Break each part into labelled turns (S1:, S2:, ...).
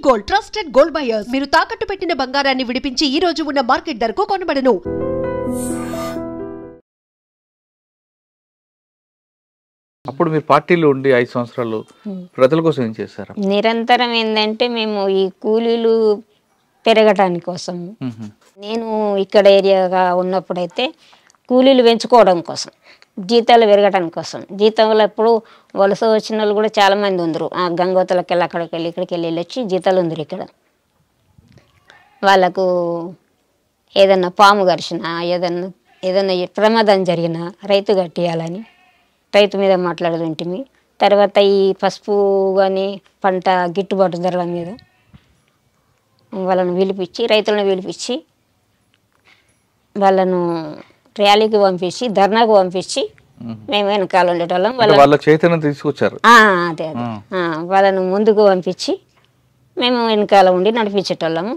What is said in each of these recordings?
S1: Gold trusted gold buyers మీరు తాకట్టు పెట్టిన బంగారాన్ని విడిపించి ఈ రోజు ఉన్న మార్కెట్ ధరకు కొనబడను.
S2: అప్పుడు మీరు పార్టీలో ఉండి 5 సంవత్సరాలు ప్రజల కోసం ఏం చేశారు?
S3: నిరంతరం ఏంటంటే మేము ఈ కూలీలు పెరగటానికి కోసం, నేను ఇక్కడ ఏరియాగా ఉన్నప్పుడైతే కూలీలు పెంచుకోవడం కోసం, జీతాలు పెరగడానికి కోసం. జీతంలో ఎప్పుడు వలస వచ్చిన వాళ్ళు కూడా చాలామంది ఉందరు. ఆ గంగోతలకి వెళ్ళి అక్కడికి వెళ్ళి ఇక్కడికి వెళ్ళి వచ్చి జీతాలు ఉందరు. ఇక్కడ వాళ్ళకు ఏదన్నా పాము గరిచినా ఏదన్నా ప్రమాదం జరిగినా రైతు కట్టియాలని రైతు మీద మాట్లాడుతుంటిమి. తర్వాత ఈ పసుపు కానీ పంట గిట్టుబాటు ధరల మీద వాళ్ళను పిలిపించి, రైతులను పిలిపించి వాళ్ళను ర్యాలీకి పంపించి, ధర్నాకు పంపించి మేము వెనకాల ఉండేటోళ్ళం.
S2: వాళ్ళ చైతన్యం తీసుకొచ్చారు.
S3: అదే వాళ్ళను ముందుకు పంపించి మేము వెనకాల ఉండి నడిపించేటోళ్ళము.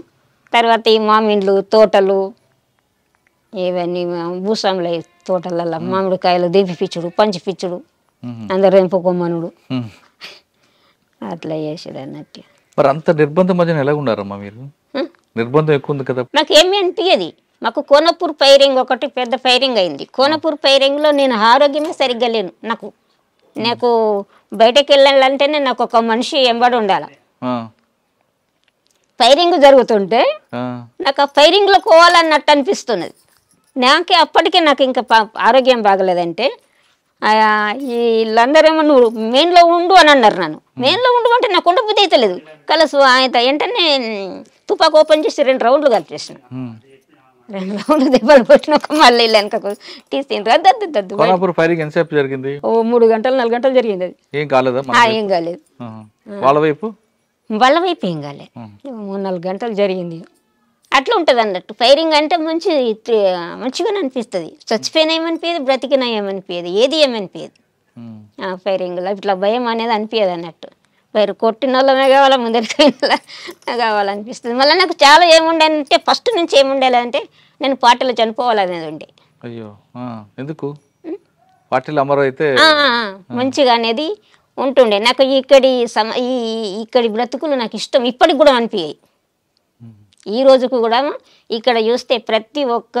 S3: తర్వాత ఈ మామిండ్లు తోటలు ఇవన్నీ భూస్వాముల తోటలలో మామిడికాయలు దింపిపిచ్చుడు, పంచిపిచ్చుడు, అందరు ఎంపుకోమనుడు అట్లా చేసాడు అన్నట్టు.
S2: మరి అంత నిర్బంధం మధ్యన ఎలా ఉన్నారమ్మా మీరు? నిర్బంధం ఎక్కువ ఉంది కదా.
S3: నాకు ఏమి అనిపించదు. మాకు కోనపూర్ ఫైరింగ్ ఒకటి పెద్ద ఫైరింగ్ అయింది. కోనపూర్ ఫైరింగ్లో నేను ఆరోగ్యమే సరిగ్గా లేను. నాకు బయటకు వెళ్ళాలంటేనే నాకు ఒక మనిషి ఎంబడి ఉండాలి. ఫైరింగ్ జరుగుతుంటే నాకు ఆ ఫైరింగ్లో పోవాలన్నట్టు అనిపిస్తున్నది. నాకే అప్పటికే నాకు ఇంకా ఆరోగ్యం బాగలేదంటే వీళ్ళందరేమో నువ్వు మెయిన్లో ఉండు అని అన్నారు. నన్ను మెయిన్లో ఉండు అంటే నాకు ఉండబుద్ధి అయితే లేదు. కలసు ఆయన వెంటనే తుపాకు ఓపెన్ చేసి 2 రౌండ్లు కలిపేసిన. 2 రౌండ్లు దెబ్బలు కొట్టినాక మళ్ళీ వెనకకు తీసిండ్రు.
S2: కోనాపూర్ ఫైరింగ్ ఎంతసేపు జరిగింది?
S3: 3 గంటలు 4 గంటలు జరిగింది. అది
S2: ఏం కాలేదా?
S3: ఏం కాలేదు.
S2: వాళ్ళ వైపు
S3: ఏం కాలేదు. 3-4 గంటలు జరిగింది. అట్లా ఉంటుంది అన్నట్టు. ఫైరింగ్ అంటే మంచిగానే అనిపిస్తుంది. చచ్చిపోయినా ఏమనిపించదు, బ్రతికినా ఏమనిపించదు, ఏది ఏమనిపించదు. ఫైరింగ్లో ఇట్లా భయం అనేది అనిపించదు అన్నట్టు. వైరు కొట్టిన వాళ్ళమే కావాలా, ముందరికైనా కావాలనిపిస్తుంది. మళ్ళీ నాకు చాలా ఏముండే అంటే ఫస్ట్ నుంచి ఏముండేలంటే నేను పార్టీలో చనిపోవాలనేది ఉండే.
S2: అయ్యో ఎందుకు? పార్టీలో అమరు అయితే
S3: మంచిగా అనేది ఉంటుండే. నాకు ఇక్కడి బ్రతుకులు నాకు ఇష్టం, ఇప్పటికి కూడా అనిపించాయి. ఈ రోజుకు కూడా ఇక్కడ చూస్తే ప్రతి ఒక్క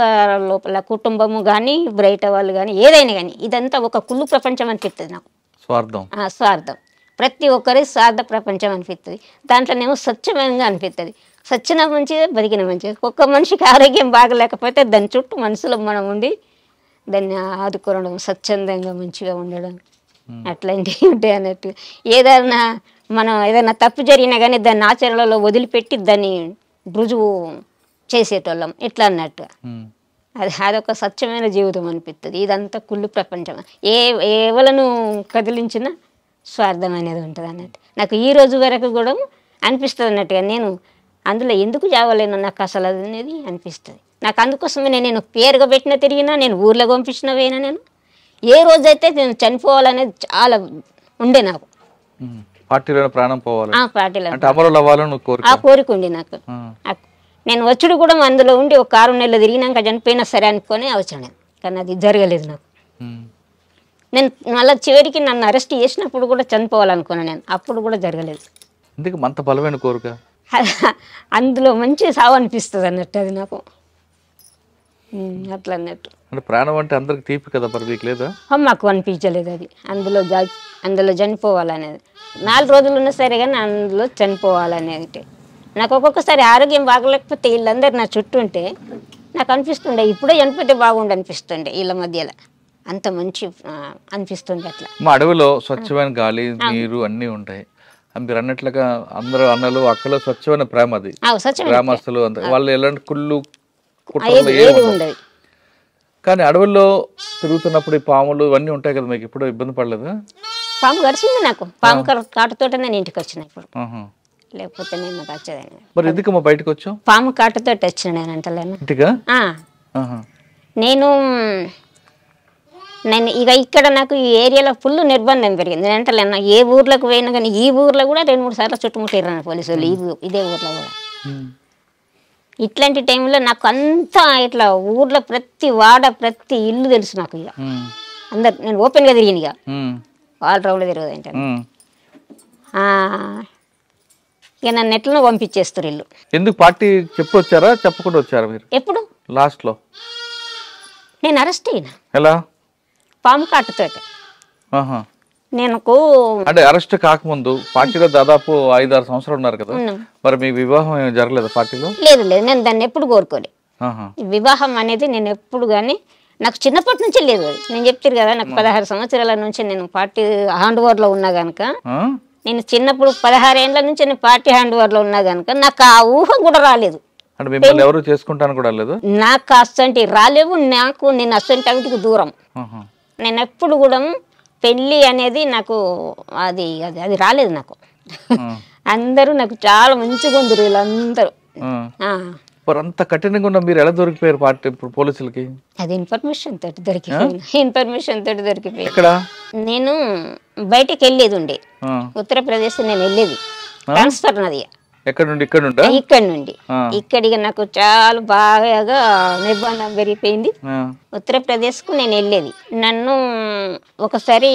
S3: లోపల కుటుంబము కానీ బయట వాళ్ళు కానీ ఏదైనా కానీ ఇదంతా ఒక కుళ్ళు ప్రపంచం అనిపిస్తుంది నాకు. స్వార్థం ప్రతి ఒక్కరి స్వార్థ ప్రపంచం అనిపిస్తుంది. దాంట్లోనేమో స్వచ్ఛమైనగా అనిపిస్తుంది. సచ్చిన మంచిగా, బతికిన మంచిగా. ఒక్క మనిషికి ఆరోగ్యం బాగలేకపోతే దాని చుట్టూ మనసులో మనం ఉండి దాన్ని ఆదుకోవడం, స్వచ్ఛందంగా మంచిగా ఉండడం అట్లాంటివి ఉంటాయి అన్నట్టు. ఏదైనా తప్పు జరిగినా కానీ దాన్ని ఆచరణలో వదిలిపెట్టి దాన్ని రుజువు చేసేటోళ్ళం ఇట్లా అన్నట్టు. అదొక స్వచ్ఛమైన జీవితం అనిపిస్తుంది. ఇదంతా కుళ్ళు ప్రపంచం. ఎవలను కదిలించినా స్వార్థం అనేది ఉంటుంది అన్నట్టు. నాకు ఈ రోజు వరకు కూడా అనిపిస్తుంది అన్నట్టుగా. నేను అందులో ఎందుకు చావలేను నాకు అసలు అనేది అనిపిస్తుంది. నాకు అందుకోసమే నేను పేరుగా పెట్టిన తిరిగినా, నేను ఊర్లో పంపించిన పోయినా, నేను ఏ రోజైతే నేను చనిపోవాలనేది చాలా ఉండే నాకు.
S2: పార్టీలో ప్రాణం పోవాలి,
S3: ఆ కోరిక ఉండి నాకు. నేను వచ్చుడు కూడా అందులో ఉండి ఒక 6 నెలలు తిరిగినాక చనిపోయినా సరే అనుకునే వచ్చాను. కానీ అది జరగలేదు నాకు. నేను మళ్ళీ చివరికి నన్ను అరెస్ట్ చేసినప్పుడు కూడా చనిపోవాలనుకున్నాను నేను. అప్పుడు కూడా జరగలేదు.
S2: అంత బలమైన కోరిక
S3: అందులో మంచి సావు అనిపిస్తుంది అన్నట్టు. అది నాకు అట్లా అన్నట్టు.
S2: ప్రాణం అంటే అందరికి తీపి కదా, మీకు లేదా?
S3: మాకు అనిపించలేదు అది. అందులో చనిపోవాలనేది 4 రోజులు ఉన్నా సరే కానీ అందులో చనిపోవాలనేది. నాకు ఒక్కొక్కసారి ఆరోగ్యం బాగలేకపోతే వీళ్ళందరూ నా చుట్టూ ఉంటే నాకు అనిపిస్తుండే ఇప్పుడే చనిపోతే బాగుండు అనిపిస్తుండే. వీళ్ళ మధ్యలో అంత మంచి అనిపిస్తుండే. అట్లా
S2: మా అడవిలో స్వచ్ఛమైన గాలి, నీరు అన్నీ ఉంటాయి. మీరు అన్నట్లుగా అందరూ అన్నలు అక్కలో స్వచ్ఛమైన ప్రేమ. అది గ్రామస్తులు వాళ్ళు ఎలాంటి కుళ్ళు
S3: ఉండదు.
S2: కానీ అడవుల్లో తిరుగుతున్నప్పుడు ఈ పాములు ఇవన్నీ ఉంటాయి కదా, మీకు ఇప్పుడు ఇబ్బంది పడలేదా?
S3: పాము గడిచింది నాకు. పాము కాటుతోట నేను ఇంటికి వచ్చిన ఇప్పుడు, లేకపోతే నేను నాకు వచ్చేదాన్ని.
S2: మరి ఎందుకు బయటకు వచ్చావు?
S3: పాము కాటుతోటి వచ్చిన నేను అంటలేను. నేను ఇక ఇక్కడ నాకు ఈ ఏరియాలో ఫుల్ నిర్బంధం పెరిగింది. నేను అంటలేను. ఏ ఊర్లోకి పోయినా కానీ ఈ ఊర్లో కూడా 2-3 సార్లు చుట్టుముట్టారు పోలీసు వాళ్ళు. ఇదే ఊర్లో కూడా ఇట్లాంటి టైంలో నాకు అంతా ఇట్లా ఊర్లో ప్రతి వాడ ప్రతి ఇల్లు తెలుసు నాకు. ఇక అందరు నేను ఓపెన్గా తిరిగిన, ఇక ఆల్ రౌండ్లో తిరగదు ఏంటంటే ఇక నన్ను ఎట్లనో పంపించేస్తారు ఇల్లు.
S2: ఎందుకు పార్టీ చెప్పొచ్చారా చెప్పకుండా వచ్చారా మీరు?
S3: ఎప్పుడు
S2: లాస్ట్ లో
S3: నేను అరెస్ట్ అయినా
S2: ఎలా?
S3: పాము కాటుతో. నేను
S2: అంటే అరెస్ట్ కాకముందు పార్టీలో దాదాపు 5-6 సంవత్సరాలు ఉన్నారు కదా, మరి మీ వివాహం ఏమి జరగలేదు పార్టీలో?
S3: లేదు లేదు, నేను దాన్ని ఎప్పుడు కోరుకోలే. వివాహం అనేది నేను ఎప్పుడు కానీ నాకు చిన్నప్పటి నుంచి లేదు. నేను చెప్తారు కదా, నాకు 16 సంవత్సరాల నుంచి నేను పార్టీ హ్యాండ్ ఓవర్ లో ఉన్నా గనక, నేను చిన్నప్పుడు 16 ఏళ్ల నుంచి నేను పార్టీ హ్యాండ్ ఓవర్ లో ఉన్నా గనక నాకు ఆ ఊహ కూడా రాలేదు.
S2: అంటే మిమ్మల్ని ఎవరు చేసుకుంటాను కూడా లేదు,
S3: నాకు అసంటి రాలేవు. నేను అసంటికి దూరం. నేను ఎప్పుడు కూడా పెళ్ళి అనేది నాకు అది అది అది రాలేదు నాకు. అందరూ నాకు చాలా మంచిగా ఉందరు వీళ్ళందరూ.
S2: అంత కఠినంగా ఉన్న మీరు ఎలా దొరికిపోయారు పార్టీ పోలీసులకి?
S3: అది ఇన్ఫర్మేషన్ తోటి దొరికిపోయింది. ఇన్ఫర్మేషన్ తోటి దొరికిపోయింది. నేను బయటకి వెళ్ళేది ఉండే, ఉత్తరప్రదేశ్ నేను వెళ్ళేది ట్రాన్స్ఫర్ నది.
S2: ఎక్కడ నుండి?
S3: ఇక్కడ నుండి ఇక్కడికి నాకు చాలా బాగా నిర్బంధం పెరిగిపోయింది. ఉత్తరప్రదేశ్ కు నేను వెళ్ళేది. నన్ను ఒకసారి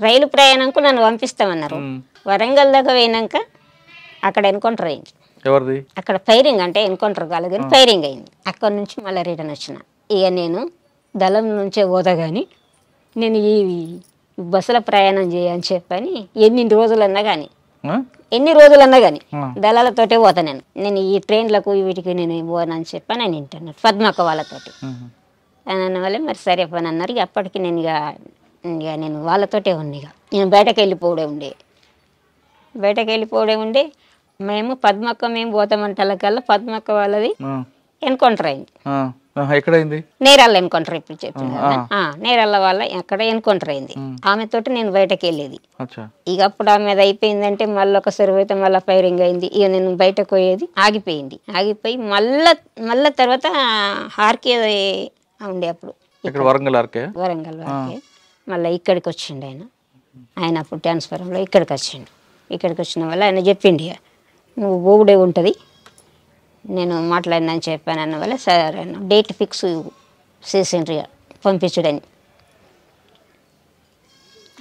S3: రైలు ప్రయాణంకు నన్ను పంపిస్తామన్నారు. వరంగల్ దాకా పోయినాక అక్కడ ఎన్కౌంటర్ అయింది.
S2: ఎవరిది?
S3: అక్కడ ఫైరింగ్, అంటే ఎన్కౌంటర్ కాలేదు కానీ ఫైరింగ్ అయింది. అక్కడ నుంచి మళ్ళీ రిటర్న్ వచ్చిన. ఇక నేను దళం నుంచే పోతా కానీ నేను ఈ బస్సుల ప్రయాణం చేయని చెప్పని ఎన్ని రోజులన్నా కానీ దళాలతోటే పోతా. నేను ఈ ట్రైన్లకు వీటికి నేను పోనని చెప్పని నేను ఇంటర్నెట్ పద్మక్క వాళ్ళతోటి అన్న వల్ల మరి సరే పని అన్నారు. ఇక అప్పటికి నేను ఇక నేను వాళ్ళతోటే ఉంది. ఇక నేను బయటకు వెళ్ళిపోవడే ఉండే. మేము పద్మక్క మేము పోతామంటలకల్లా పద్మక్క వాళ్ళది ఎన్కౌంటర్ అయింది.
S2: ఎక్కడైంది?
S3: నేరాళ్ళ ఎన్కౌంటర్. ఇప్పుడు చెప్పింది నేరాళ్ళ వాళ్ళ అక్కడ ఎన్కౌంటర్ అయింది. ఆమెతోటి నేను బయటకు వెళ్ళేది. ఇక అప్పుడు ఆమె అది అయిపోయిందంటే మళ్ళీ ఒకసారి పోతే మళ్ళీ ఫైరింగ్ అయింది. ఇక నేను బయటకు పోయేది ఆగిపోయి మళ్ళా తర్వాత ఆర్కే ఉండే అప్పుడు
S2: వరంగల్ ఆర్కే
S3: మళ్ళీ ఇక్కడికి వచ్చిండు ఆయన అప్పుడు ట్రాన్స్ఫారంలో ఇక్కడికి వచ్చిన వల్ల ఆయన చెప్పిండు, నువ్వు పోగుడే ఉంటుంది, నేను మాట్లాడినని చెప్పాను అన్న వల్ల సరే డేట్ ఫిక్స్ చేసిండ్రు పంపించుడని.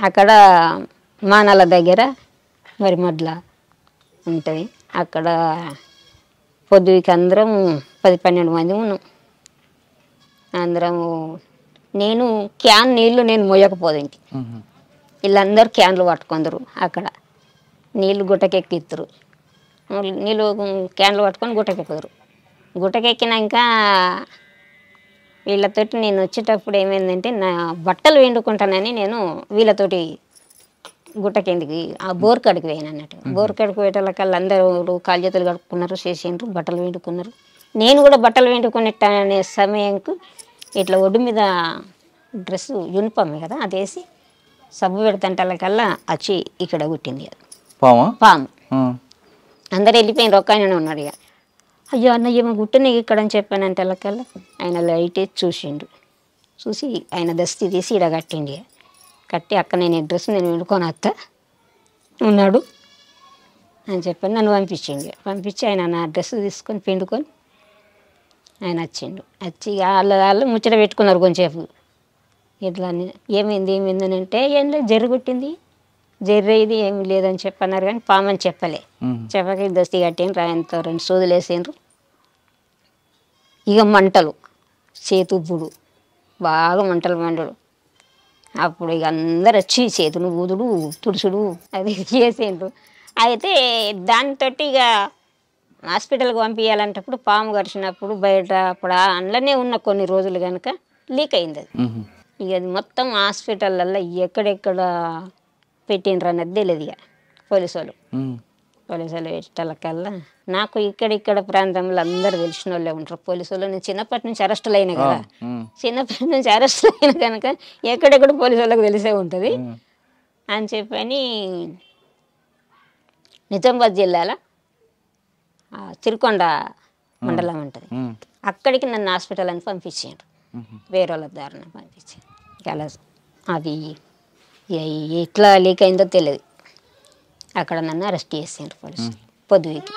S3: అక్కడ మానాల దగ్గర మరి మడ్ల ఉంటుంది. అక్కడ పొద్దుకి అందరం 10-12 మంది ఉన్నాం. అందరము నేను క్యాన్ నీళ్ళు నేను మోయకపోదు ఇంటి, వీళ్ళందరూ క్యాన్లు పట్టుకుందరు. అక్కడ నీళ్ళు గుట్టకెక్కిస్తారు. నీళ్ళు క్యాన్లు పట్టుకొని గుట్టకెక్కినాక వీళ్ళతోటి నేను వచ్చేటప్పుడు ఏమైందంటే నా బట్టలు వండుకుంటానని నేను వీళ్ళతోటి గుట్టకెందుకు ఆ బోర్ కాడికి పోయాను అన్నట్టు. బోర్ కాడికి పోయేటోళ్ళకల్లా అందరూ కాలు చేతులు కడుక్కున్నారు, చేసిండ్రు, బట్టలు వండుకున్నారు. నేను కూడా బట్టలు వండుకునే సమయంకు ఇట్లా ఒడ్డు మీద డ్రెస్ యూనిఫామ్ కదా అది వేసి సబ్బు పెడతంటలకల్లా వచ్చి ఇక్కడ కుట్టింది పాము. అందరు వెళ్ళిపోయిన రొక్కాయన ఉన్నాడు. ఇక అయ్యో అన్న ఏమో గుట్టనే ఇక్కడ అని చెప్పానంటే వాళ్ళకల్లా ఆయన లైట్ వేసి చూసి ఆయన దస్తి తీసి ఇక్కడ కట్టిండి. కట్టి అక్క నేను డ్రెస్ నేను వండుకొని ఉన్నాడు అని చెప్పని నన్ను పంపించి ఆయన నా డ్రెస్ తీసుకొని పిండుకొని ఆయన వచ్చి వాళ్ళు ముచ్చట పెట్టుకున్నారు కొంచెంసేపు. ఇట్లా ఏమైంది అని అంటే ఏం లేదు జరుగుట్టింది జర్రేది ఏమి లేదని చెప్పన్నారు కానీ పామని చెప్పక దస్తి కట్టిండ్రు. ఆయనతో 2 సూదులు వేసిండ్రు. ఇక మంటలు చేతుబ్బుడు బాగా మంటలు మండడు. అప్పుడు ఇక అందరు వచ్చి చేతులు ఊదుడు తుడుచుడు అది చేసిండ్రు. అయితే దానితో ఇక హాస్పిటల్కి పంపించాలంటప్పుడు పాము కరిచినప్పుడు బయట అప్పుడు అందులోనే ఉన్న కొన్ని రోజులు కనుక లీక్ అయింది అది. ఇక అది మొత్తం హాస్పిటల్లో ఎక్కడెక్కడ పెట్టిండ్రు అన్నది తెలియదు. ఇక పోలీసు వాళ్ళు పెట్టాలకల్లా నాకు ఇక్కడ ప్రాంతంలో అందరు తెలిసిన వాళ్ళే ఉంటారు పోలీసు వాళ్ళు. నేను చిన్నప్పటి నుంచి అరెస్టులు అయినా కదా, కనుక ఎక్కడెక్కడ పోలీసు వాళ్ళకి తెలిసే ఉంటుంది అని చెప్పని నిజామాబాద్ జిల్లాలో తిరుకొండ మండలం ఉంటుంది, అక్కడికి నన్ను హాస్పిటల్ అని పంపించారు. వేరే వాళ్ళ దారిన పంపించారు. అలా అది ఎట్లా లీక్ అయిందో తెలియదు. అక్కడ నన్ను అరెస్ట్ చేసిండ్రు పోలీసులు పొద్దుకి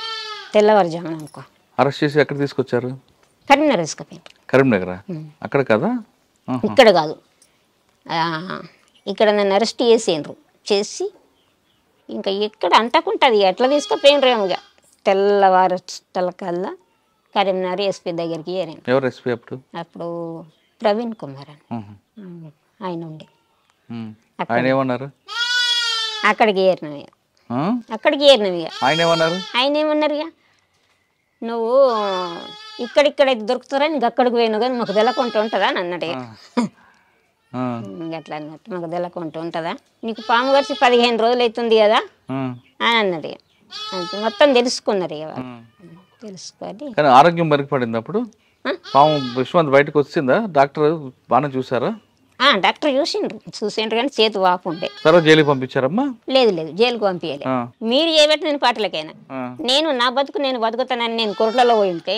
S3: తెల్లవారుజామున అనుకో.
S2: అరెస్ట్ చేసి ఎక్కడ తీసుకొచ్చారు?
S3: కరీంనగర్ తీసుకుపోయారు.
S2: కరీంనగర్ అక్కడ కదా,
S3: ఇక్కడ కాదు, ఇక్కడ నన్ను అరెస్ట్ చేసిండ్రు. చేసి ఇంకా ఎక్కడ అంటకుంటుంది ఎట్లా తీసుకుపోయినరేమో. ఇక తెల్లవారుకల్లా కరీంనగర్ ఎస్పీ దగ్గరికి చేరాను.
S2: ఎవరు ఎస్పీ అప్పుడు?
S3: అప్పుడు ప్రవీణ్ కుమార్ అని ఆయన ఉండే.
S2: ఆయన ఏమన్నారు?
S3: అక్కడికి చేరినవి ఆయన ఏమన్నారు, ఇక నువ్వు ఇక్కడిక్కడ దొరుకుతారా నీకు అక్కడికి పోయినా కానీ మాకు తెలకుంటూ ఉంటుందా అని అన్నాడు. అట్లా అన్నట్టు మాకు తెలకుంటూ ఉంటుందా, నీకు పాము గడిచి 15 రోజులు అవుతుంది కదా అని అన్నాడు. ఇక మొత్తం తెలుసుకున్నారు. ఇక తెలుసుకొని
S2: ఆరోగ్యం మెరుగుపడింది. అప్పుడు పాము విశ్వమంత బయటకు వచ్చిందా? డాక్టర్ బాగా చూసారా?
S3: డాక్టర్ చూసిండ్రు కానీ చేతి వాపు ఉండే.
S2: తర్వాత జైలుకి పంపించారమ్మా?
S3: లేదు జైలుకు పంపించలే. మీరు చేయబెట్టి నేను పాటలకైనా నేను నా బతుకు నేను బతుకుతానని నేను కొరట్లలో పోయి ఉంటే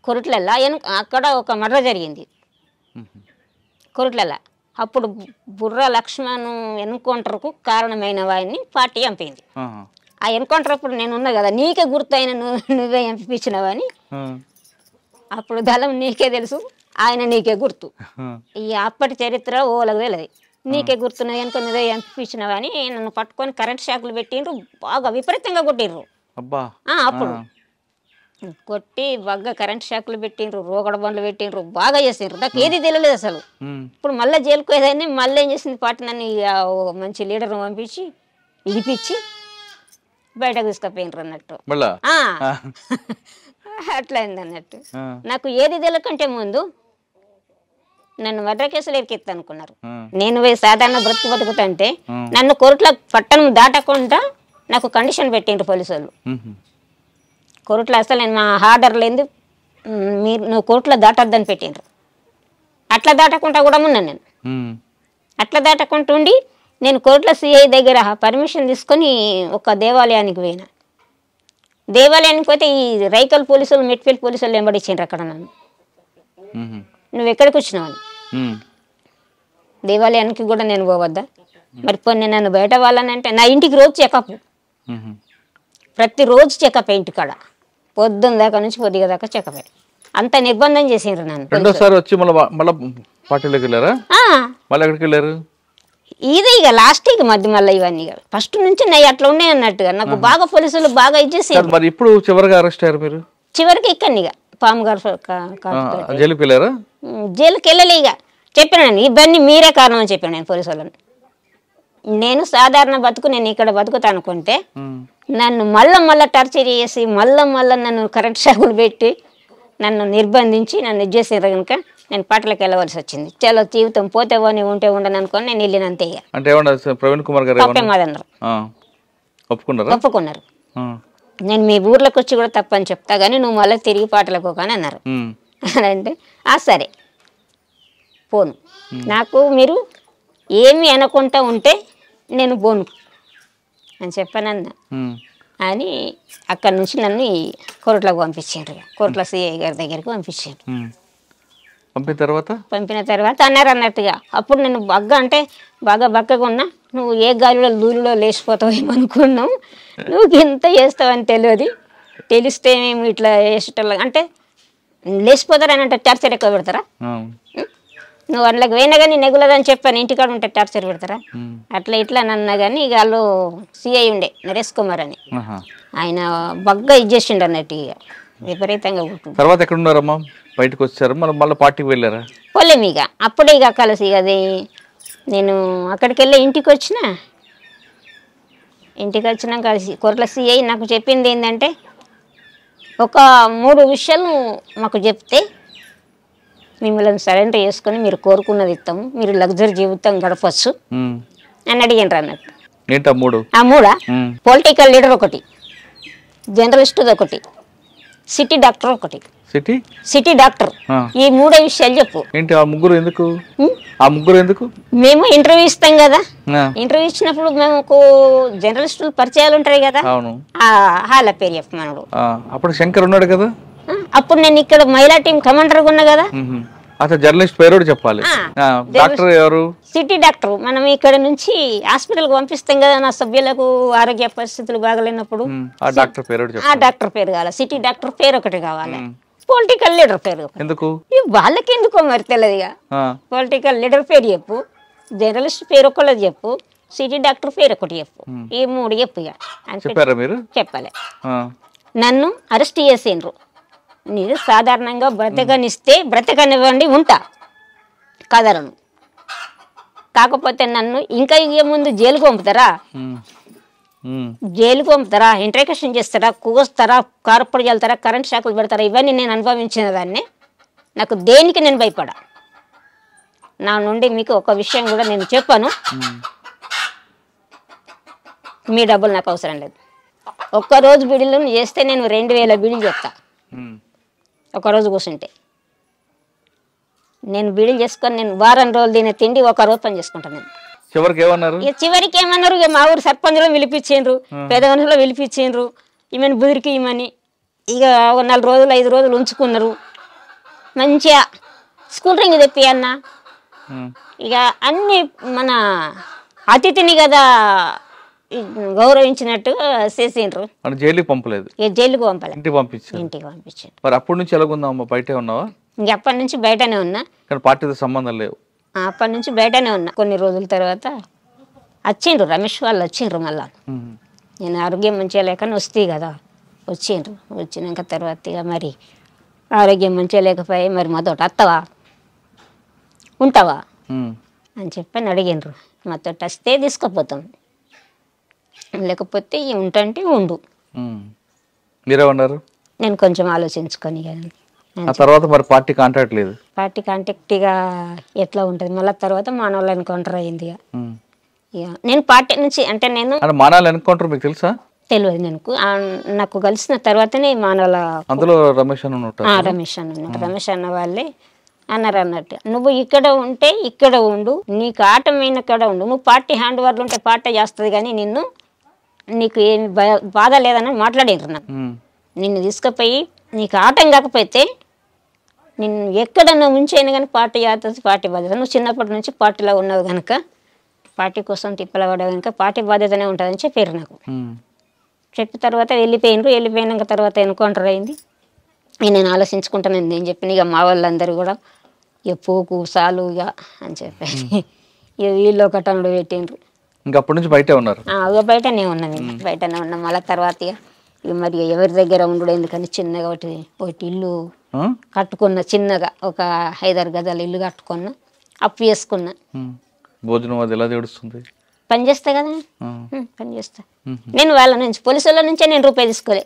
S3: కొరట్లల్లా అక్కడ ఒక మర్ర జరిగింది కొరట్లల్లా. అప్పుడు బుర్ర లక్ష్మణ్ ఎన్కౌంటర్కు కారణమైన వాడిని పార్టీ చంపింది. ఆ ఎన్కౌంటర్ అప్పుడు నేను ఉన్నా కదా, నీకే గుర్తయిన నువ్వే చంపించినవని. అప్పుడు దళం నీకే తెలుసు, ఆయన నీకే గుర్తు. ఈ అప్పటి చరిత్ర ఓలకు తెలియదు. నీకే గుర్తున్నది కనుక నువ్వే చంపించినవని నన్ను పట్టుకొని కరెంట్ షాకులు పెట్టిండ్రు, బాగా విపరీతంగా కొట్టిండ్రు. అప్పుడు కొట్టి బాగా కరెంట్ షాకులు పెట్టిండ్రు, రోగడ బండ్లు పెట్టిండ్రు, బాగా చేసిండ్రు. నాకు ఏది తెలియలేదు అసలు. ఇప్పుడు మళ్ళీ జైలుకు పోయేదాన్ని. మళ్ళీ ఏం చేసింది పార్టీ నన్ను మంచి లీడర్ని పంపించి ఇడిపించి బయటకు తీసుకుపోయినరు అన్నట్టు. అట్లా అయింది అన్నట్టు. నాకు ఏది తెలియకంటే ముందు నన్ను మర్డర్ కేసులు ఎరికెత్తా అనుకున్నారు. నేను పోయి సాధారణ బతుకుతుంటే నన్ను కోర్టులో పట్టణం దాటకుండా నాకు కండిషన్ పెట్టిండ్రు పోలీసు వాళ్ళు. కోర్టులో అసలు నేను మా ఆర్డర్ లేదు, నువ్వు కోర్టులో దాటొద్దని పెట్టిండ్రు. అట్లా దాటకుండా కూడా ఉన్నాను నేను. అట్లా దాటకుండా ఉండి నేను కోర్టులో సిఐ దగ్గర పర్మిషన్ తీసుకొని ఒక దేవాలయానికి పోయినా. దేవాలయానికి పోతే ఈ రైకల్ పోలీసులు మెట్పల్లి పోలీసులు వెంబడించిండ్రు అక్కడ నన్ను. నువ్వు ఎక్కడికి వచ్చినావు? దేవాలయానికి కూడా నేను పోవద్దా? మరి కొన్ని నన్ను బయట వాళ్ళనంటే నా ఇంటికి రోజు చెకప్, ప్రతిరోజు చెకప్ ఇంటికాడ పొద్దున్న దాకా నుంచి కొద్దిగా దాకా చెకప్. అంత నిర్బంధం చేసిండ్రు నన్ను.
S2: రెండోసారి వచ్చి మళ్ళీ పార్టీలోకి వెళ్ళారా? మళ్ళీ ఎక్కడికి వెళ్ళారు?
S3: ఇదే ఇక లాస్ట్ ఇక మధ్య మళ్ళీ ఇవన్నీ ఫస్ట్ నుంచి అట్లా ఉన్నాయి అన్నట్టుగా నాకు బాగా పోలీసులు బాగా ఇచ్చేసారు.
S2: మరి ఇప్పుడు చివరిగా అరెస్ట్ అయ్యారు మీరు?
S3: చివరికి ఇక్కడ ఇక పాము గారు
S2: జైలుకి వెళ్ళారా?
S3: జైలుకి వెళ్ళలే. ఇక చెప్పాను ఇవన్నీ మీరే కారణం అని చెప్పాను నేను పోలీసు వాళ్ళని. నేను సాధారణ బతుకు నేను ఇక్కడ బతుకుతా అనుకుంటే నన్ను మళ్ళా టార్చర్ చేసి మళ్ళా నన్ను కరెంట్ షాకులు పెట్టి నన్ను నిర్బంధించి నన్ను ఇది చేసారు కనుక నేను పాటలకు వెళ్ళవలసి వచ్చింది. చాలా జీవితం పోతే పోనీ ఉంటే ఉండను అనుకొని నేను వెళ్ళినంతే.
S2: అంటే ప్రవీణ్ కుమార్ గారు
S3: తప్పేమాదన్నారు, ఒప్పుకున్నారు. నేను మీ ఊర్లోకి వచ్చి కూడా తప్పని చెప్తా కానీ నువ్వు మళ్ళీ తిరిగి పాటలకు కానీ అన్నారు. అంటే సరే పోను, నాకు మీరు ఏమి అనుకుంటా ఉంటే నేను పోను అని చెప్పానన్నా అని అక్కడి నుంచి నన్ను ఈ కోర్టులోకి పంపించారు. కోర్టులో సిఐ గారి దగ్గరికి పంపించారు. పంపిన తర్వాత అన్నారు అన్నట్టుగా. అప్పుడు నేను బాగా బక్కగా ఉన్నా, నువ్వు ఏ గాలిలో దూరిలో లేచిపోతావు ఏమనుకున్నావు, నువ్వు ఇంత చేస్తావని తెలిస్తే మేము ఇట్లా వేసేటోళ్ళ అంటే లేచిపోతారని అంటే టార్చర్ ఎక్కువ పెడతారా? నువ్వు అందులోకి పోయినా కానీ నెగులదని చెప్పాను, ఇంటికాడ ఉంటే టార్చర్ పెడతారా? అట్లా ఇట్లా అన్నా కానీ ఇక వాళ్ళు సిఐ ఉండే నరేష్ కుమార్ అని, ఆయన బాగా ఇచ్చేసిండు అన్నట్టు. ఇక విపరీతంగా ఉంటుంది.
S2: తర్వాత ఎక్కడ ఉన్నారమ్మా? బయటకు వచ్చారు మళ్ళీ పార్టీకి వెళ్ళారా?
S3: పోలేము ఇక అప్పుడే ఇక కలిసి అది నేను అక్కడికి వెళ్ళి ఇంటికి వచ్చినాక కలిసి కోర్టుల సిఐ నాకు చెప్పింది ఏంటంటే ఒక 3 విషయాలు మాకు చెప్తే మిమ్మల్ని సరెండర్ చేసుకొని మీరు కోరుకున్నది ఇస్తాము, మీరు లగ్జరీ జీవితం గడపచ్చు అని అడిగినారు అన్నట్టు. ఆ 3 పొలిటికల్ లీడర్ ఒకటి, జర్నలిస్ట్ ఒకటి, సిటీ డాక్టర్ ఒకటి. సిటీ డాక్టర్, ఈ 3 విషయాలు చెప్పు.
S2: ఆ ముగ్గురు ఎందుకు? మేము
S3: ఇంటర్వ్యూ ఇస్తాం కదా, ఇంటర్వ్యూ ఇచ్చినప్పుడు మేము జర్నలిస్టులు పరిచయాలు ఉంటాయి కదా, వాళ్ళ పేరు చెప్పు మనడు.
S2: అప్పుడు శంకర్ ఉన్నాడు కదా,
S3: అప్పుడు నేను ఇక్కడ మహిళా టీం కమాండర్ ఉన్నా కదా.
S2: జర్నలిస్ట్ పేరు చెప్పాలి. డాక్టర్ ఎవరు?
S3: City doctor. మనం ఇక్కడ నుంచి హాస్పిటల్ కు పంపిస్తాం కదా నా సభ్యులకు ఆరోగ్య పరిస్థితులు బాగలేనప్పుడు,
S2: ఆ డాక్టర్
S3: పేరు కావాలి. సిటీ డాక్టర్ పేరు ఒకటి కావాలి. పొలిటికల్ లీడర్ పేరు
S2: ఎందుకు
S3: వాళ్ళకి ఎందుకో మరి తెలియదుగా. పొలిటికల్ లీడర్ పేరు చెప్పు, జర్నలిస్ట్ పేరు ఒకళ్ళది చెప్పు, సిటీ డాక్టర్ పేరు ఒకటి చెప్పు, ఈ 3 చెప్పు. ఇక
S2: చెప్పాలి.
S3: నన్ను అరెస్ట్ చేసిండ్రు. నేను సాధారణంగా బ్రతకనిస్తే బ్రతకనివ్వండి ఉంటా కదలను. కాకపోతే నన్ను ఇంకా ముందు జైలుకు పంపుతారా, జైలుకు పంపుతారా, ఇంట్రాక్షన్ చేస్తారా, కూస్తారా, కారపొడి చల్లుతారా, కరెంట్ షాకులు పెడతారా, ఇవన్నీ నేను అనుభవించిన దాన్ని. నాకు దేనికి నేను భయపడా. నా నుండి మీకు ఒక విషయం కూడా నేను చెప్పాను, మీ డబ్బులు నాకు అవసరం లేదు. ఒక్కరోజు బిడిలు చేస్తే నేను 2000 బిడిలు చెప్తా. ఒకరోజు కూర్చుంటే నేను బిడిలు చేసుకొని నేను వారం రోజులు తినే తిండి ఒక రోజు పని చేసుకుంటాను. నేను
S2: చివరికి ఏమన్నారు?
S3: చివరికి ఏమన్నారు, ఇక మా ఊరు సర్పంచ్లో పిలిపించిండ్రు, పెద్ద మనుషులో పిలిపించిండ్రు, ఈమెను బుదిరికి ఇమ్మని. ఇక 4 రోజులు 5 రోజులు ఉంచుకున్నారు. మంచిగా స్కూల్ రింగ్ తెప్పి అన్న, ఇక అన్ని మన అతిథిని కదా గౌరవించినట్టు చేసిండ్రు.
S2: జైలుకి పంపలేదు?
S3: జైలుకి పంపలేదు, ఇంటికి
S2: పంపించారు. మరి అప్పటి నుంచి ఎలాగుందామా? బయటే ఉన్నావా?
S3: ఇంక అప్పటి నుంచి బయటనే ఉన్నా,
S2: కానీ పార్టీతో సంబంధం లేవు.
S3: అప్పటి నుంచి బయటనే ఉన్నా. కొన్ని రోజుల తర్వాత వచ్చిండ్రు, రమేష్ వాళ్ళు వచ్చిండ్రు. మళ్ళా నేను ఆరోగ్యం మంచిగా లేకని వస్తే కదా వచ్చిండ్రు. వచ్చినాక తర్వాత ఇక మరి ఆరోగ్యం మంచిగా లేకపోయి మరి మాతోటి వస్తావా ఉంటావా అని చెప్పని అడిగిండ్రు. మాతోటి వస్తే తీసుకుపోతాం, లేకపోతే ఉంటంటే ఉండు.
S2: మీరేమన్నారు?
S3: నేను కొంచెం ఆలోచించుకొని కానీ
S2: తర్వాత మరి పార్టీ కాంటాక్ట్ లేదు.
S3: పార్టీ కాంటాక్ట్ ఇక ఎట్లా ఉంటుంది మళ్ళీ తర్వాత మానవుల ఎన్కౌంటర్ అయింది. ఇక నేను పార్టీ నుంచి అంటే నేను
S2: మానవుల ఎన్కౌంటర్ మీకు తెలుసా?
S3: తెలియదు. నేను నాకు కలిసిన తర్వాతనే మానవుల
S2: అందులో రమేష్
S3: అన్న వాళ్ళే అన్నారు అన్నట్టు, నువ్వు ఇక్కడ ఉంటే ఇక్కడ ఉండు, నీకు ఆటమైన కాడ ఉండు, నువ్వు పార్టీ హ్యాండ్ ఓవర్లు ఉంటే పార్టీ చేస్తుంది కానీ నిన్ను నీకు ఏమి బాధ లేదని మాట్లాడినారు. నాకు నిన్ను తీసుకుపోయి నీకు ఆటం కాకపోతే నిన్ను ఎక్కడన్నా ఉంచైనా కానీ పార్టీ చేస్తుంది, పార్టీ బాధ్యత. నువ్వు చిన్నప్పటి నుంచి పార్టీలో ఉన్నావు కనుక పార్టీ కోసం తిప్పలపడవు కనుక పార్టీ బాధ్యతనే ఉంటుందని చెప్పారు నాకు. చెప్పిన తర్వాత వెళ్ళిపోయినాక తర్వాత ఎన్కౌంటర్ అయింది. నేను ఆలోచించుకుంటాను నేను చెప్పిన. ఇక మా వాళ్ళందరూ కూడా ఇక పోకు సాలు ఇక అని చెప్పేసి ఇక వీళ్ళు ఒకటంలో పెట్టిండ్రు.
S2: ఇంకా అప్పటి నుంచి బయటే ఉన్నారు?
S3: ఇక బయటనే ఉన్నాం, బయటనే ఉన్నాం. మళ్ళీ తర్వాత ఇక మరి ఎవరి దగ్గర ఉండడు ఎందుకని చిన్నగా ఒకటి ఇల్లు కట్టుకున్న, చిన్నగా ఒక 5-6 గజాల ఇల్లు కట్టుకున్నా, అప్పు చేసుకున్నా.
S2: భోజనం అది ఎలా తెడుస్తుంది?
S3: పని చేస్తా కదా, పని చేస్తా. నేను వాళ్ళ నుంచి పోలీసు వాళ్ళ నుంచే నేను రూపాయి తీసుకోలే.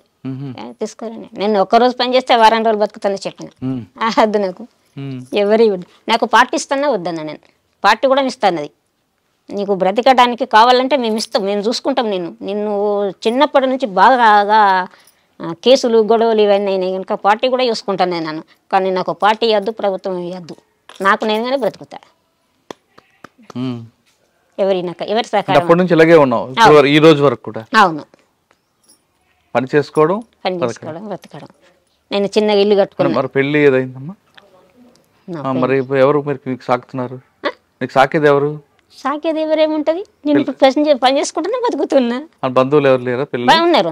S3: నేను ఒక్కరోజు పని చేస్తే వారం రోజులు బతుకుతానే చెప్పిన. వద్దు నాకు ఎవరి నాకు పార్టీ ఇస్తానా వద్దన్నా. నేను పార్టీ కూడా ఇస్తాను, అది నీకు బ్రతకడానికి కావాలంటే మేము ఇస్తాం, మేము చూసుకుంటాం. నిన్ను చిన్నప్పటి నుంచి బాగా కేసులు గొడవలు ఇవన్నీ అయినాయి కనుక పార్టీ కూడా చూసుకుంటాను నేను. కానీ నాకు పార్టీ ఇవ్వద్దు, ప్రభుత్వం ఇవ్వద్దు, నాకు నేనుగానే బ్రతుకుతా. ఎవరి సహకారం
S2: నుంచి ఇలాగే ఉన్నావు ఈ రోజు వరకు కూడా?
S3: అవును,
S2: పని చేసుకోవడం
S3: బ్రతకడం. నేను చిన్నగా ఇల్లు కట్టుకున్నాను.
S2: మరి పెళ్లి ఏదైందమ్మా? మరి ఎవరు మీకు సాకుతున్నారు? మీకు సాకేది ఎవరు?
S3: సాకేది ఎవరేముంటది, నేను పని చేసుకుంటున్నా, బతుకుతున్నా.
S2: బంధువులు ఎవరు లేరా?
S3: ఉన్నారు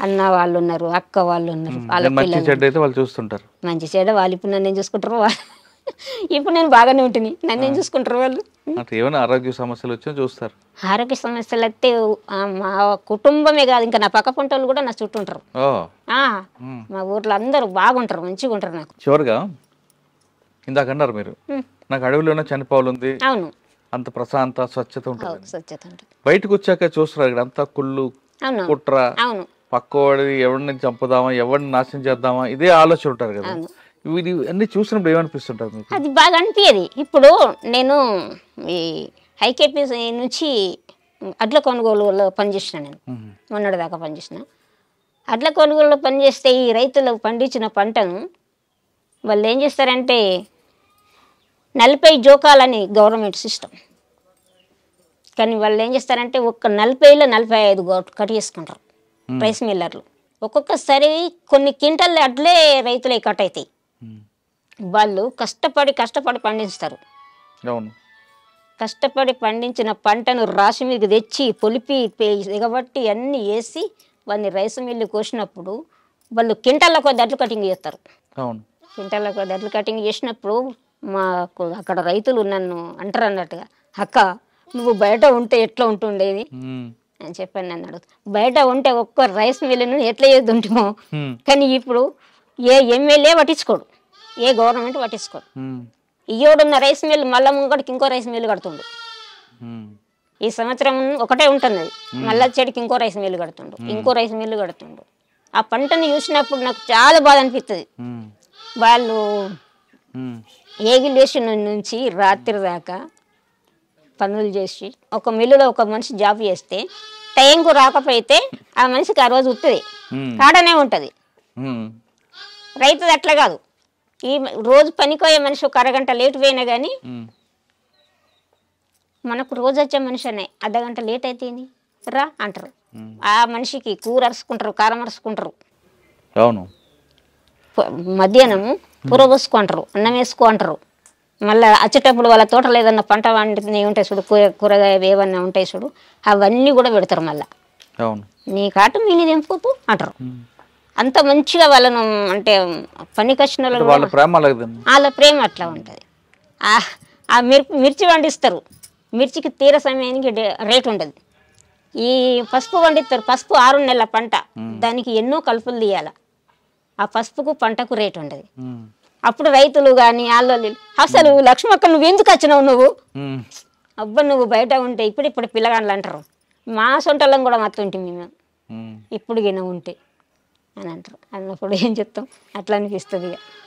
S3: అన్న వాళ్ళు ఉన్నారు, అక్క వాళ్ళు ఉన్నారు. వాళ్ళ
S2: పిల్లలు వాళ్ళు చూస్తుంటారు.
S3: మంచి చెడ్డ వాళ్ళు ఇప్పుడు నన్ను ఏం చూసుకుంటారు. ఇప్పుడు నేను బాగానే ఉంటుంది, నన్ను ఏం చూసుకుంటారు వాళ్ళు.
S2: ఏమైనా ఆరోగ్య సమస్యలు వచ్చినా చూస్తారు?
S3: ఆరోగ్య సమస్యలు అయితే మా కుటుంబమే కాదు, ఇంకా నా పక్క పంట వాళ్ళు కూడా నా చుట్టూ ఉంటారు. మా ఊర్లో అందరూ బాగుంటారు, మంచిగా ఉంటారు. నాకు
S2: చివరిగా ఇందాక అన్నారు మీరు, నాకు అడవిలోనే చనిపోవాలి ఉంది.
S3: అవును,
S2: అంత ప్రశాంత స్వచ్ఛత ఉంటుంది. బయటకు వచ్చాక చూస్తున్నారు ఇక్కడ అంతా కుళ్ళు కుట్ర, పక్కవాడి ఎవరిని చంపుదామా, ఎవరిని నాశనం చేద్దామా, ఇదే ఆలోచన ఉంటారు కదా. ఇది అన్ని చూసినప్పుడు ఏమనిపిస్తుంటారు మీకు?
S3: అది బాగా అనిపించేది. ఇప్పుడు నేను ఈ హైకేపీ నుంచి అడ్ల కొనుగోలులో పనిచేసిన, నేను మొన్నటిదాకా పనిచేసిన. అడ్ల కొనుగోలులో పనిచేస్తే ఈ రైతులు పండించిన పంటను వాళ్ళు ఏం చేస్తారంటే 40 జోకాలని గవర్నమెంట్ సిస్టమ్, కానీ వాళ్ళు ఏం చేస్తారంటే ఒక్క 40లో 45 కట్టేసుకుంటారు రైస్ మిల్లర్లు. ఒక్కొక్కసారి కొన్ని క్వింటల్ అడ్లే రైతులే కట్ అవుతాయి. వాళ్ళు కష్టపడి పండిస్తారు. కష్టపడి పండించిన పంటను రాశి మీకు తెచ్చి పొలిపి ఎగబట్టి అన్నీ వేసి వాళ్ళని రైస్ మిల్లు కోసినప్పుడు వాళ్ళు క్వింటల్ల కొద్ది అడ్లు కటింగ్ చేస్తారు. క్వింటల్ల కొద్ది అడ్లు కటింగ్ చేసినప్పుడు మాకు అక్కడ రైతులు నన్ను అంటారు అన్నట్టుగా, అక్క నువ్వు బయట ఉంటే ఎట్లా ఉంటుండేది అని చెప్పాను. నన్ను అడుగుతా బయట ఉంటే ఒక్క రైస్ మిల్లును ఎట్లా చేద్దుంటామో, కానీ ఇప్పుడు ఏ ఎమ్మెల్యే పట్టించుకోడు, ఏ గవర్నమెంట్ పట్టించుకోడు. ఇయ్యోడున్న రైస్ మిల్లు మళ్ళా ముంగడికి ఇంకో రైస్ మిల్లు కడుతుండు. ఈ సంవత్సరం ఒకటే ఉంటుంది, మళ్ళా చెడికి ఇంకో రైస్ మిల్లు కడుతుండు, ఇంకో రైస్ మిల్లు కడుతుండు. ఆ పంటను చూసినప్పుడు నాకు చాలా బాధ అనిపిస్తుంది. వాళ్ళు ఏగిలేషన్ నుంచి రాత్రి దాకా పనులు చేసి ఒక మిల్లులో ఒక మనిషి జాబ్ చేస్తే టైంకు రాకపోతే ఆ మనిషికి ఆ రోజు ఉత్తది కాడనే ఉంటుంది. రైతుది అట్లా కాదు, ఈ రోజు పనికోయే మనిషి ఒక అరగంట లేట్ పోయినా కానీ మనకు రోజు వచ్చే మనిషి అనే అర్ధగంట లేట్ అయితే రా అంటారు. ఆ మనిషికి కూర అరుచుకుంటారు, కారం అరుచుకుంటారు, మధ్యాహ్నము కూర పోసుకుంటారు, అన్నం వేసుకో అంటారు. మళ్ళీ వచ్చేటప్పుడు వాళ్ళ తోటలో ఏదన్నా పంట వండినవి ఉంటాయి చూడు, కూరగాయ ఏమన్నా ఉంటాయి చూడు, అవన్నీ కూడా పెడతారు. మళ్ళీ నీ కాటు మీని తెంపుకోపు అంటారు. అంత మంచిగా వాళ్ళను అంటే పనికి వచ్చిన వాళ్ళ ప్రేమ అట్లా ఉంటుంది. ఆ మిర్చి వండిస్తారు, మిర్చికి తీర సమయానికి రేటు ఉంటుంది. ఈ పసుపు వండిస్తారు, పసుపు 6 నెలల పంట, దానికి ఎన్నో కలుపులు తీయాలి. ఆ పసుపుకు పంటకు రేటు ఉండదు. అప్పుడు రైతులు కానీ వాళ్ళు అసలు లక్ష్మక్క నువ్వు ఎందుకు వచ్చినావు, నువ్వు అబ్బా నువ్వు బయట ఉంటే ఇప్పుడు పిల్లగాళ్ళు అంటారు. మా సొంటలం కూడా మత్తుంటే మేము ఇప్పుడు గిన ఉంటే అని అంటారు. అన్నప్పుడు ఏం చెప్తాం, అట్లా అనిపిస్తుంది. ఇక